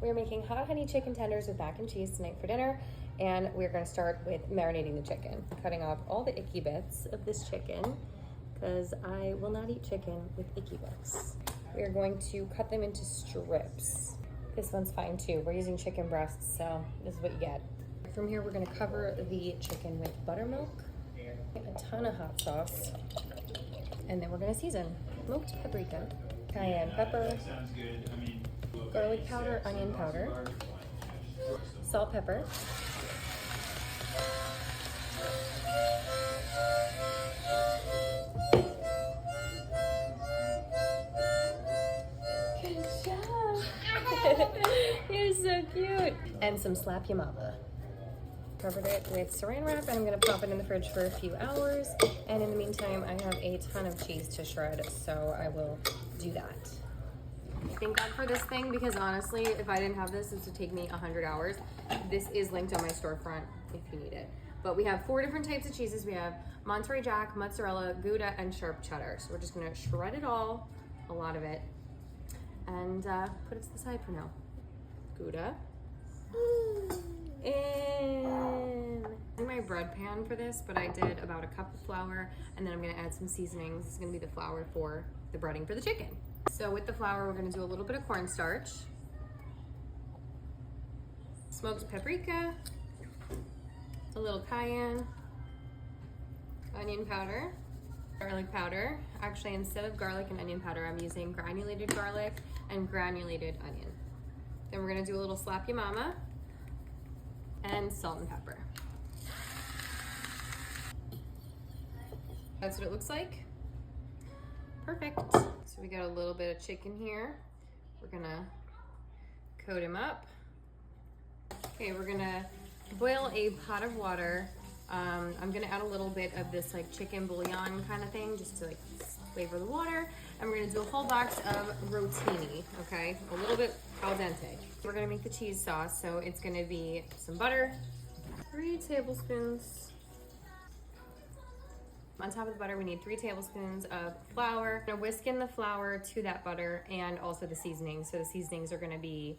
We're making hot honey chicken tenders with mac and cheese tonight for dinner, and we're gonna start with marinating the chicken, cutting off all the icky bits of this chicken, because I will not eat chicken with icky bits. We're going to cut them into strips. This one's fine too. We're using chicken breasts, so this is what you get. From here, we're gonna cover the chicken with buttermilk, a ton of hot sauce, and then we're gonna season. Smoked paprika, cayenne pepper, garlic powder, onion powder, salt, pepper, good job. You're so cute. And some slap your mama. Covered it with saran wrap, and I'm gonna pop it in the fridge for a few hours. And in the meantime, I have a ton of cheese to shred, so I will do that. Thank God for this thing, because honestly, if I didn't have this would take me 100 hours. This is linked on my storefront if you need it. But we have 4 different types of cheeses. We have Monterey Jack, mozzarella, Gouda, and sharp cheddar. So we're just gonna shred it all, a lot of it, and put it to the side for now. Gouda. In my bread pan for this, but I did about a cup of flour, and then I'm gonna add some seasonings. This is gonna be the flour for the breading for the chicken. So with the flour, we're gonna do a little bit of cornstarch, smoked paprika, a little cayenne, onion powder, garlic powder. Actually, instead of garlic and onion powder, I'm using granulated garlic and granulated onion. Then we're gonna do a little slap ya mama, and salt and pepper. That's what it looks like. Perfect. So we got a little bit of chicken here. We're gonna coat him up. Okay, we're gonna boil a pot of water. I'm gonna add a little bit of this like chicken bouillon kind of thing, just to like flavor the water. And we're gonna do a whole box of rotini, okay? A little bit al dente. We're gonna make the cheese sauce, so it's gonna be some butter, 3 tablespoons. On top of the butter, we need 3 tablespoons of flour. I'm gonna whisk in the flour to that butter and also the seasonings. So the seasonings are gonna be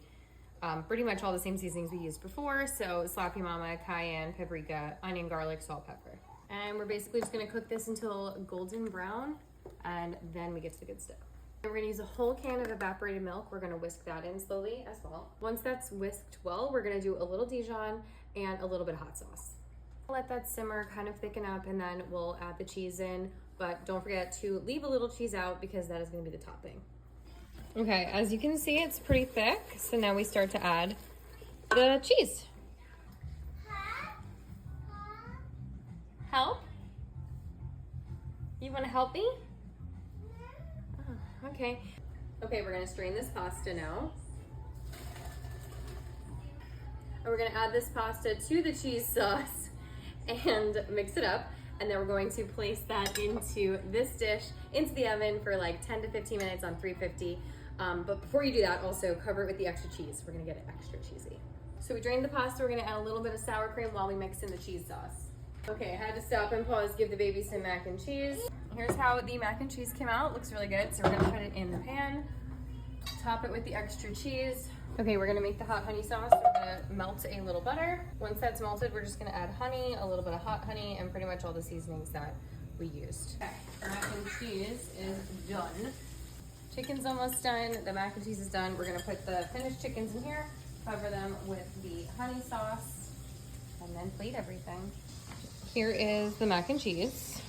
pretty much all the same seasonings we used before. So slap ya mama, cayenne, paprika, onion, garlic, salt, pepper. And we're basically just gonna cook this until golden brown, and then we get to the good stuff. And we're gonna use a whole can of evaporated milk. We're gonna whisk that in slowly as well. Once that's whisked well, we're gonna do a little Dijon and a little bit of hot sauce. Let that simmer, kind of thicken up, and then we'll add the cheese in. But don't forget to leave a little cheese out, because that is gonna be the topping. Okay, as you can see, it's pretty thick. So now we start to add the cheese. Help? You wanna help me? Oh, okay. Okay, we're gonna strain this pasta now. And we're gonna add this pasta to the cheese sauce and mix it up. And then we're going to place that into this dish, into the oven for like 10 to 15 minutes on 350. But before you do that, also cover it with the extra cheese. We're gonna get it extra cheesy. So we drained the pasta. We're gonna add a little bit of sour cream while we mix in the cheese sauce. Okay, I had to stop and pause, give the baby some mac and cheese. Here's how the mac and cheese came out. Looks really good. So we're gonna put it in the pan, top it with the extra cheese. Okay, we're gonna make the hot honey sauce. We're gonna melt a little butter. Once that's melted, we're just gonna add honey, a little bit of hot honey, and pretty much all the seasonings that we used. Okay, our mac and cheese is done. Chicken's almost done, the mac and cheese is done. We're gonna put the finished chickens in here, cover them with the honey sauce, and then plate everything. Here is the mac and cheese.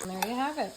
And there you have it.